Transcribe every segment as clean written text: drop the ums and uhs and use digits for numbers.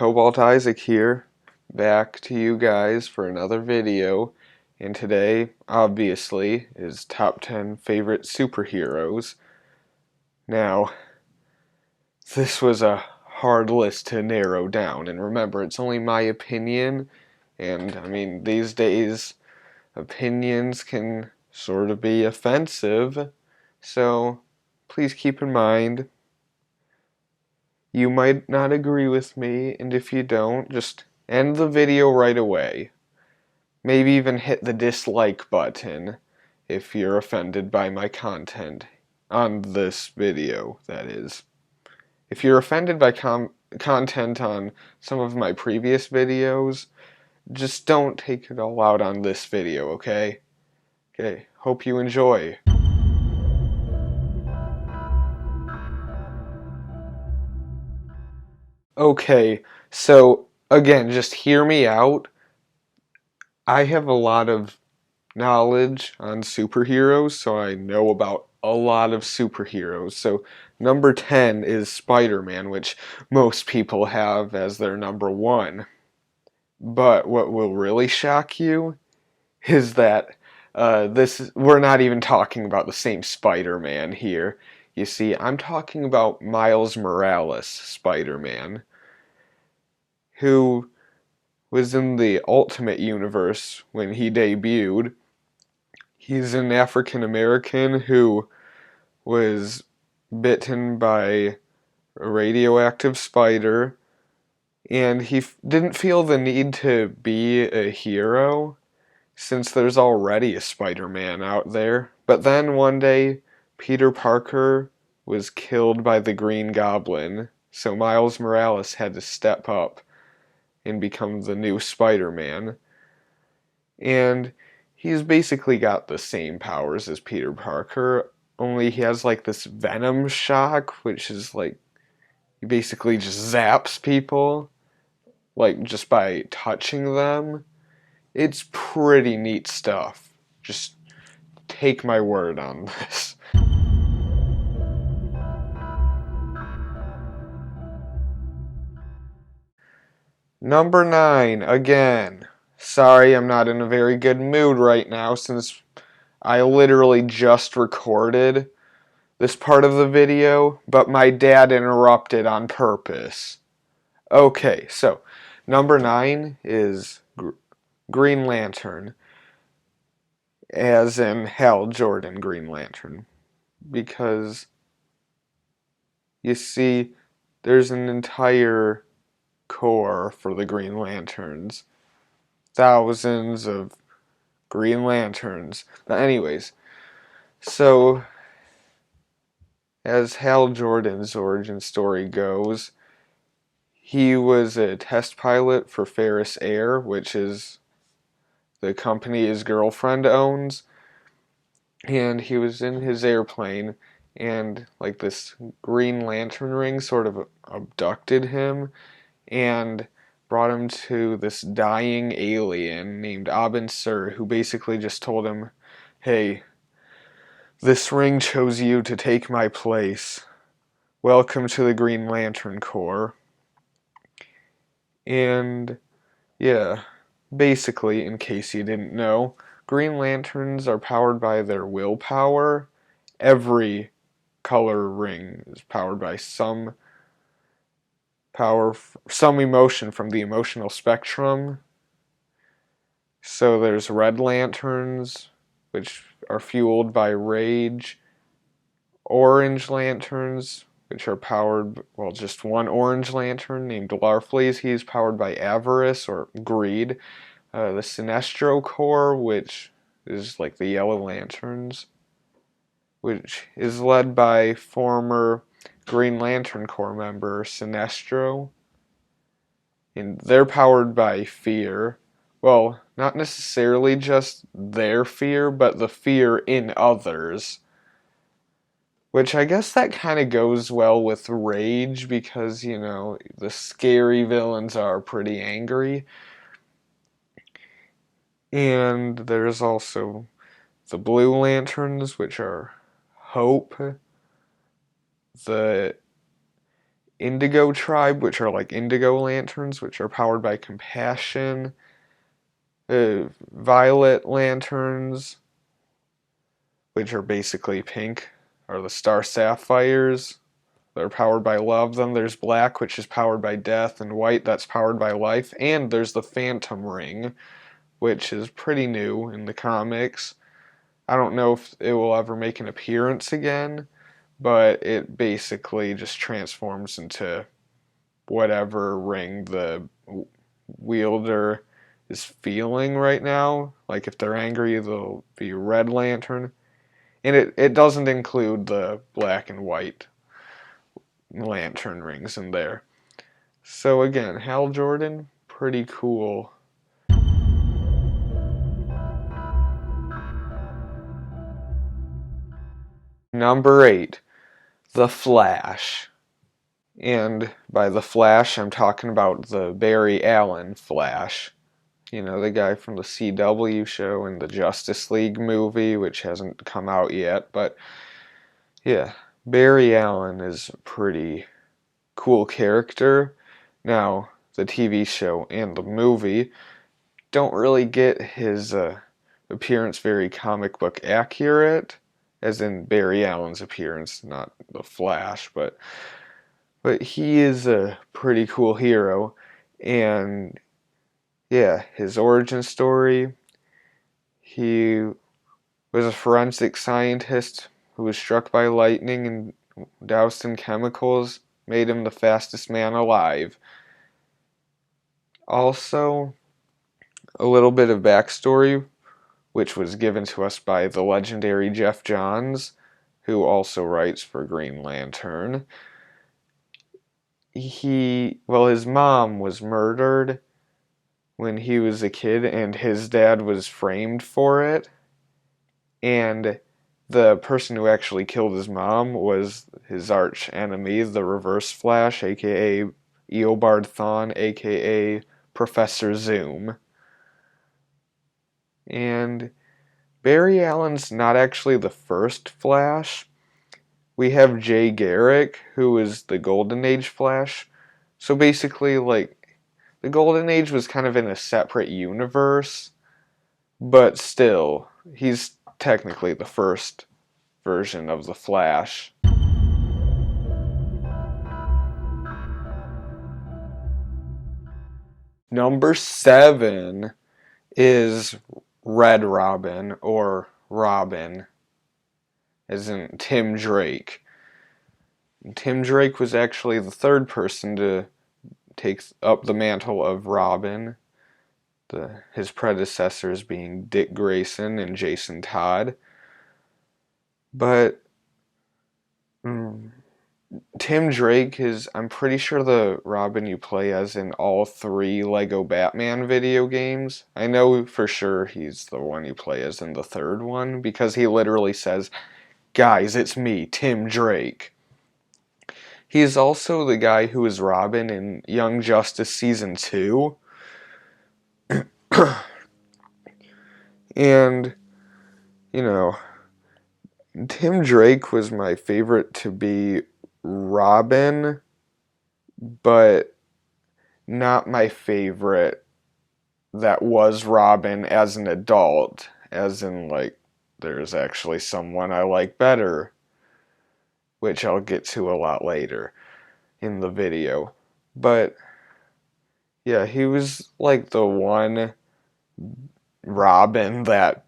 Cobalt Isaac here, back to you guys for another video, and today, obviously, is top 10 favorite superheroes. Now, this was a hard list to narrow down, and remember, it's only my opinion, and I mean, these days, opinions can sort of be offensive, so please keep in mind, you might not agree with me, and if you don't, just end the video right away. Maybe even hit the dislike button if you're offended by my content on this video, that is. If you're offended by content on some of my previous videos, just don't take it all out on this video, okay? Okay, hope you enjoy. Okay, so again, just hear me out. I have a lot of knowledge on superheroes, so I know about a lot of superheroes. So number 10 is Spider-Man, which most people have as their number one. But what will really shock you is that we're not even talking about the same Spider-Man here. You see, I'm talking about Miles Morales Spider-Man, who was in the Ultimate Universe when he debuted. He's an African American who was bitten by a radioactive spider, and he didn't feel the need to be a hero since there's already a Spider-Man out there. But then one day, Peter Parker was killed by the Green Goblin, so Miles Morales had to step up and become the new Spider-Man. And he's basically got the same powers as Peter Parker, only he has like this venom shock, which is like he basically just zaps people, like just by touching them. It's pretty neat stuff. Just take my word on this. Number 9, again. Sorry, I'm not in a very good mood right now since I literally just recorded this part of the video, but my dad interrupted on purpose. Okay, so number 9 is Green Lantern, as in Hal Jordan Green Lantern, because you see, there's an entire corps for the Green Lanterns. Thousands of Green Lanterns. But anyways, so as Hal Jordan's origin story goes, he was a test pilot for Ferris Air, which is the company his girlfriend owns, and he was in his airplane, and like this Green Lantern ring sort of abducted him and brought him to this dying alien named Abin Sur, who basically just told him, "Hey, this ring chose you to take my place. Welcome to the Green Lantern Corps." And yeah, basically, in case you didn't know, Green Lanterns are powered by their willpower. Every color ring is powered by some emotion from the emotional spectrum. So there's red lanterns, which are fueled by rage, orange lanterns, which are powered, well, just one orange lantern named Larfleeze, he's powered by avarice or greed. The Sinestro Corps, which is like the yellow lanterns, which is led by former Green Lantern Corps member Sinestro, and they're powered by fear. Well, not necessarily just their fear, but the fear in others. Which I guess that kind of goes well with rage because, you know, the scary villains are pretty angry. And there's also the Blue Lanterns, which are hope. The Indigo Tribe, which are like indigo lanterns, which are powered by compassion. Violet lanterns, which are basically pink, are the Star Sapphires. They're powered by love. Then there's black, which is powered by death, and white, that's powered by life. And there's the Phantom Ring, which is pretty new in the comics. I don't know if it will ever make an appearance again, but it basically just transforms into whatever ring the wielder is feeling right now. Like if they're angry, they'll be Red Lantern. And it doesn't include the black and white lantern rings in there. So again, Hal Jordan, pretty cool. Number 8, The Flash. And by The Flash, I'm talking about the Barry Allen Flash. You know, the guy from the CW show and the Justice League movie, which hasn't come out yet. But yeah, Barry Allen is a pretty cool character. Now, the TV show and the movie don't really get his appearance very comic book accurate, as in Barry Allen's appearance, not the Flash, but he is a pretty cool hero. And yeah, his origin story, he was a forensic scientist who was struck by lightning and doused in chemicals, made him the fastest man alive. Also, a little bit of backstory, which was given to us by the legendary Geoff Johns, who also writes for Green Lantern. His mom was murdered when he was a kid, and his dad was framed for it. And the person who actually killed his mom was his arch enemy, the Reverse Flash, aka Eobard Thawne, aka Professor Zoom. And Barry Allen's not actually the first Flash. We have Jay Garrick, who is the Golden Age Flash. So basically, like, the Golden Age was kind of in a separate universe, but still, he's technically the first version of the Flash. Number 7 is Red Robin, or Robin, as in Tim Drake. Tim Drake was actually the third person to take up the mantle of Robin, his predecessors being Dick Grayson and Jason Todd. But Tim Drake is, I'm pretty sure, the Robin you play as in all 3 Lego Batman video games. I know for sure he's the one you play as in the 3rd one, because he literally says, "Guys, it's me, Tim Drake." He's also the guy who is Robin in Young Justice Season 2. And, you know, Tim Drake was my favorite to be Robin, but not my favorite that was Robin as an adult, as in, like, there's actually someone I like better, which I'll get to a lot later in the video. But yeah, he was like the one Robin that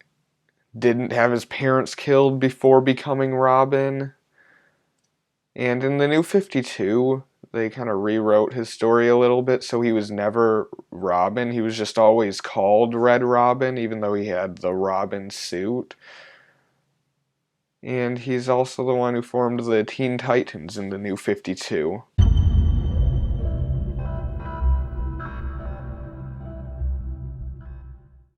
didn't have his parents killed before becoming Robin. And in the New 52, they kind of rewrote his story a little bit, so he was never Robin. He was just always called Red Robin, even though he had the Robin suit. And he's also the one who formed the Teen Titans in the New 52.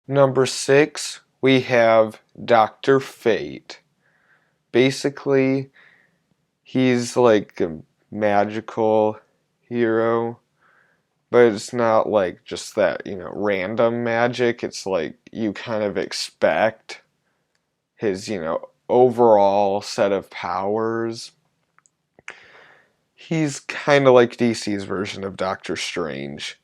Number 6, we have Dr. Fate. Basically, he's like a magical hero, but it's not like just that, random magic. It's like you kind of expect his, overall set of powers. he's kind of like DC's version of Doctor Strange,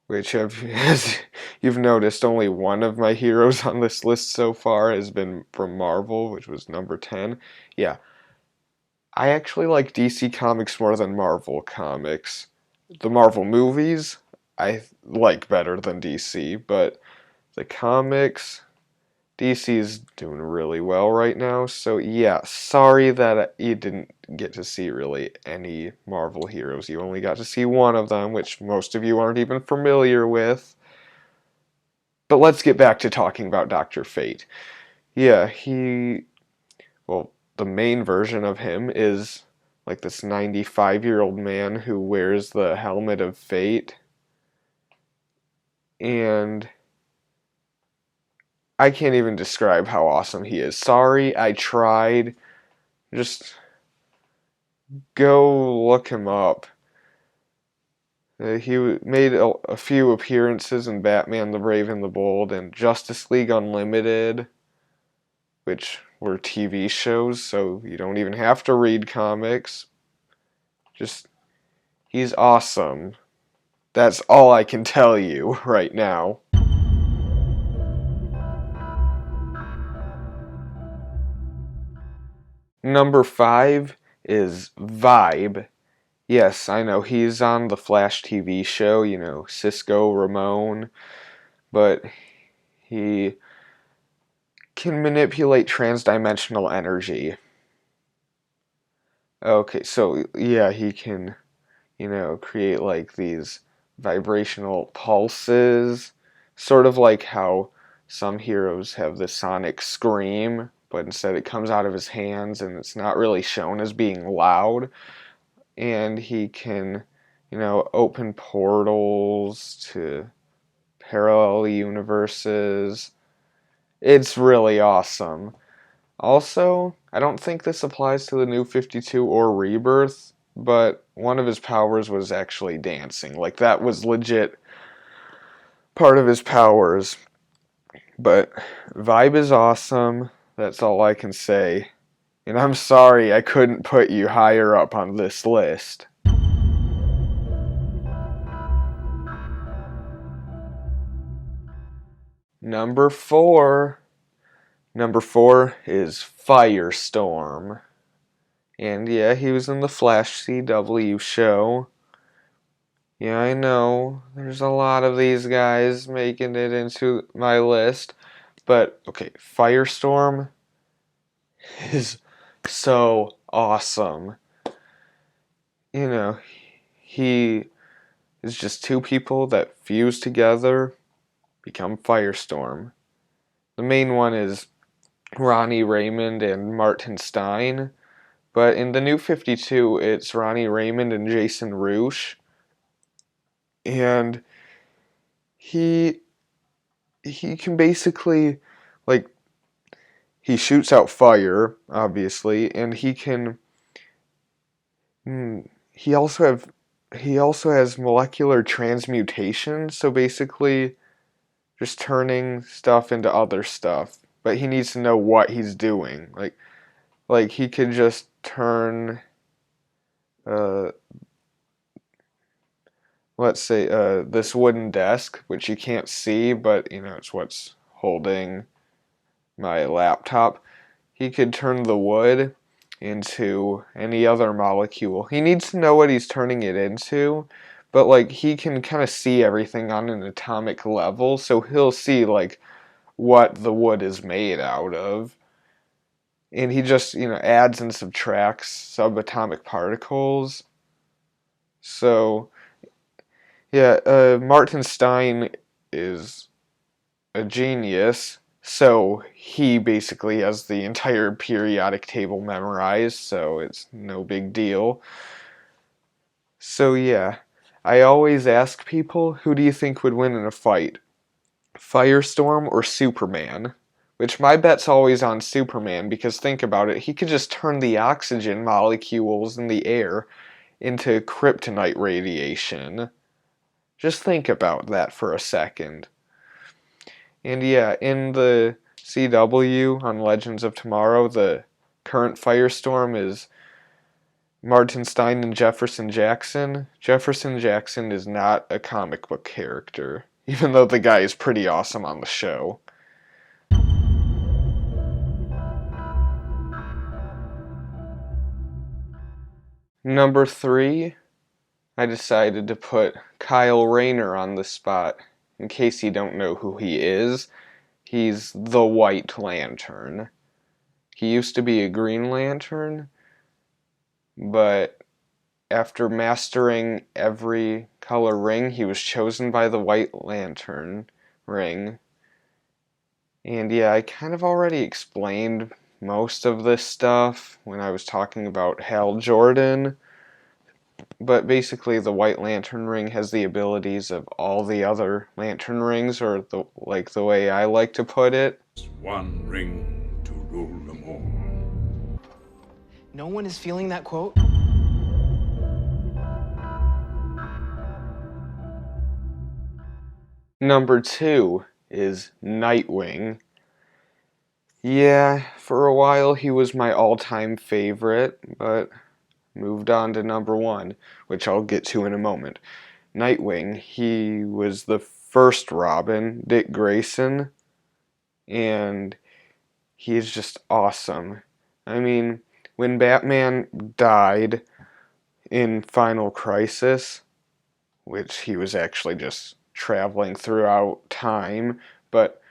which as you've noticed, only one of my heroes on this list so far has been from Marvel, which was number 10. Yeah, I actually like DC Comics more than Marvel Comics. The Marvel movies I like better than DC, but the comics, DC's doing really well right now. So yeah, sorry that you didn't get to see really any Marvel heroes. You only got to see one of them, which most of you aren't even familiar with. But let's get back to talking about Dr. Fate. Yeah, well, the main version of him is like this 95-year-old man who wears the helmet of fate. And I can't even describe how awesome he is. Sorry, I tried. Just go look him up. He made a few appearances in Batman the Brave and the Bold and Justice League Unlimited, which were TV shows, so you don't even have to read comics. Just, he's awesome. That's all I can tell you right now. Number 5 is Vibe. Yes, I know, he's on the Flash TV show, you know, Cisco Ramon, but he can manipulate transdimensional energy. Okay, so yeah, he can, you know, create like these vibrational pulses, sort of like how some heroes have the sonic scream, but instead it comes out of his hands and it's not really shown as being loud. And he can, you know, open portals to parallel universes. It's really awesome. Also, I don't think this applies to the New 52 or Rebirth, but one of his powers was actually dancing. Like, that was legit part of his powers. But Vibe is awesome. That's all I can say. And I'm sorry I couldn't put you higher up on this list. Number 4. Number 4 is Firestorm. And yeah, he was in the Flash CW show. Yeah, I know. There's a lot of these guys making it into my list. But, okay, Firestorm is so awesome. You know, he is just two people that fuse together, become Firestorm. The main one is Ronnie Raymond and Martin Stein. But in the New 52, it's Ronnie Raymond and Jason Roosh. And he can basically, like, he shoots out fire, obviously, and he can he also has molecular transmutation, so basically just turning stuff into other stuff. But he needs to know what he's doing. Like he could just turn uh let's say this wooden desk, which you can't see, but you know it's what's holding my laptop. He could turn the wood into any other molecule. He needs to know what he's turning it into, but like he can kind of see everything on an atomic level, so he'll see like what the wood is made out of. And he just, you know, adds and subtracts subatomic particles. So, yeah, Martin Stein is a genius. So he basically has the entire periodic table memorized, so it's no big deal. So yeah, I always ask people, who do you think would win in a fight? Firestorm or Superman? Which my bet's always on Superman, because think about it, he could just turn the oxygen molecules in the air into kryptonite radiation. Just think about that for a second. And yeah, in the CW on Legends of Tomorrow, the current Firestorm is Martin Stein and Jefferson Jackson. Jefferson Jackson is not a comic book character, even though the guy is pretty awesome on the show. Number 3, I decided to put Kyle Rayner on the spot. In case you don't know who he is, he's the White Lantern. He used to be a Green Lantern, but after mastering every color ring, he was chosen by the White Lantern ring. And yeah, I kind of already explained most of this stuff when I was talking about Hal Jordan. But basically, the White Lantern ring has the abilities of all the other Lantern rings, or the way I like to put it. One ring to rule them all. No one is feeling that quote? Number 2 is Nightwing. Yeah, for a while he was my all-time favorite, but moved on to number 1, which I'll get to in a moment. Nightwing, he was the first Robin, Dick Grayson, and he is just awesome. I mean, when Batman died in Final Crisis, which he was actually just traveling throughout time, but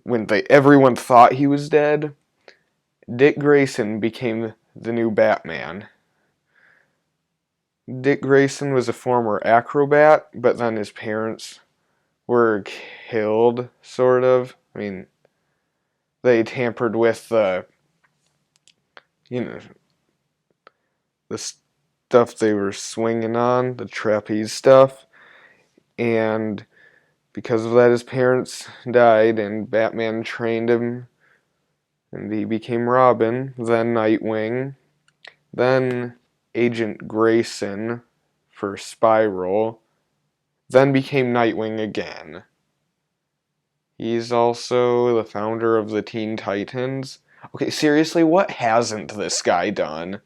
when everyone thought he was dead, Dick Grayson became the new Batman. Dick Grayson was a former acrobat, but then his parents were killed, sort of. I mean, they tampered with the stuff they were swinging on, the trapeze stuff, and because of that his parents died and Batman trained him and he became Robin, then Nightwing, then Agent Grayson for Spiral, then became Nightwing again. He's also the founder of the Teen Titans. Okay, seriously, what hasn't this guy done?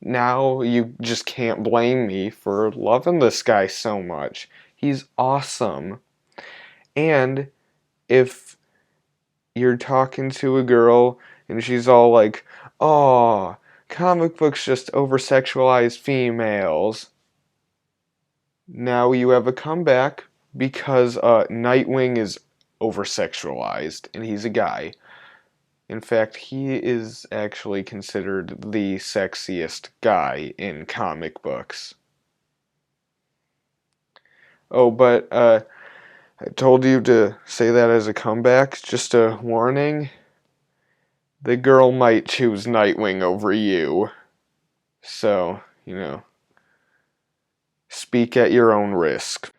Now you just can't blame me for loving this guy so much. He's awesome. And if you're talking to a girl and she's all like, "Oh, comic books just over-sexualize females." Now you have a comeback because Nightwing is over-sexualized and he's a guy. In fact, he is actually considered the sexiest guy in comic books. Oh, but I told you to say that as a comeback. Just a warning. The girl might choose Nightwing over you. So, speak at your own risk.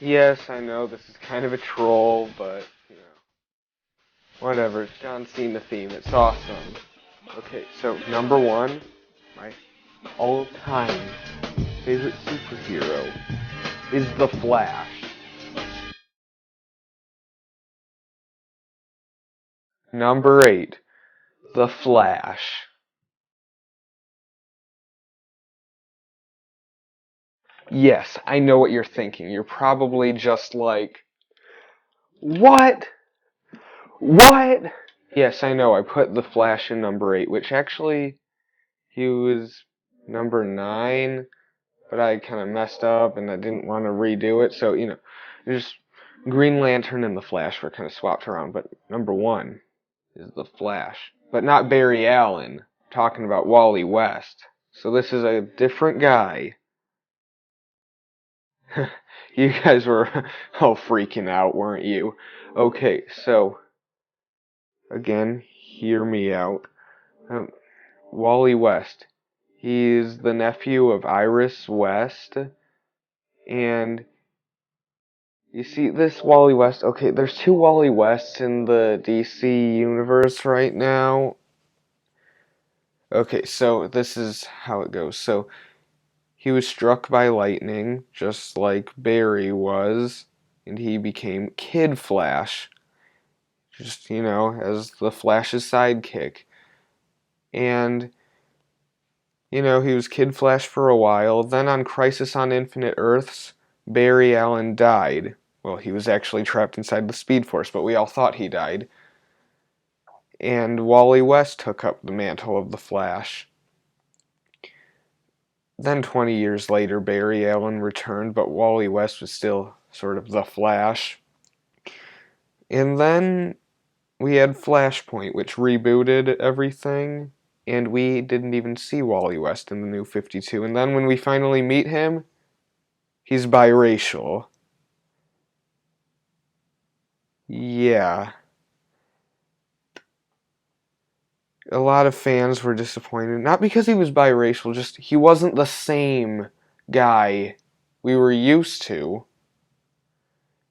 Yes, I know this is kind of a troll, but, whatever. It's John Cena theme. It's awesome. Okay, so number 1, my all-time favorite superhero is The Flash. Number 8, The Flash. Yes, I know what you're thinking. You're probably just like, what? What? Yes, I know. I put The Flash in number 8, which actually he was number 9, but I kind of messed up and I didn't want to redo it. So, just Green Lantern and The Flash were kind of swapped around, but number 1 is The Flash. But not Barry Allen. I'm talking about Wally West. So this is a different guy. You guys were all freaking out, weren't you? Okay, so, again, hear me out. Wally West. He's the nephew of Iris West. And you see, this Wally West, okay, there's 2 Wally Wests in the DC universe right now. Okay, so this is how it goes. So he was struck by lightning, just like Barry was, and he became Kid Flash, just, as the Flash's sidekick. And, he was Kid Flash for a while. Then on Crisis on Infinite Earths, Barry Allen died. Well, he was actually trapped inside the Speed Force, but we all thought he died. And Wally West took up the mantle of the Flash. Then 20 years later, Barry Allen returned, but Wally West was still sort of the Flash. And then we had Flashpoint, which rebooted everything, and we didn't even see Wally West in the New 52. And then when we finally meet him, he's biracial. Yeah. A lot of fans were disappointed. Not because he was biracial, just he wasn't the same guy we were used to.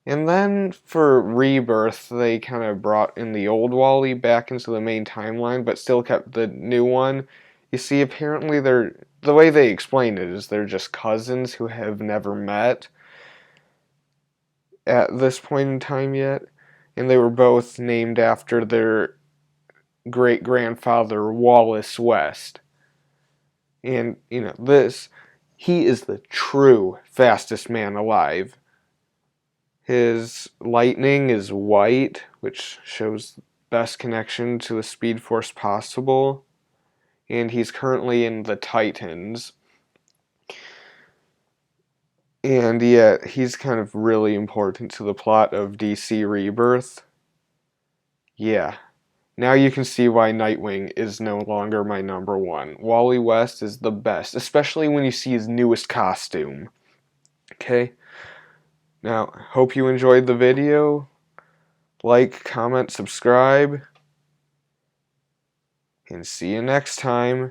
And then for Rebirth, they kind of brought in the old Wally back into the main timeline, but still kept the new one. You see, apparently the way they explain it is they're just cousins who have never met at this point in time yet. And they were both named after their great-grandfather, Wallace West. And, he is the true fastest man alive. His lightning is white, which shows best connection to the Speed Force possible. And he's currently in the Titans. And yet, he's kind of really important to the plot of DC Rebirth. Yeah. Now you can see why Nightwing is no longer my number one. Wally West is the best, especially when you see his newest costume. Okay? Now, hope you enjoyed the video. Like, comment, subscribe. And see you next time.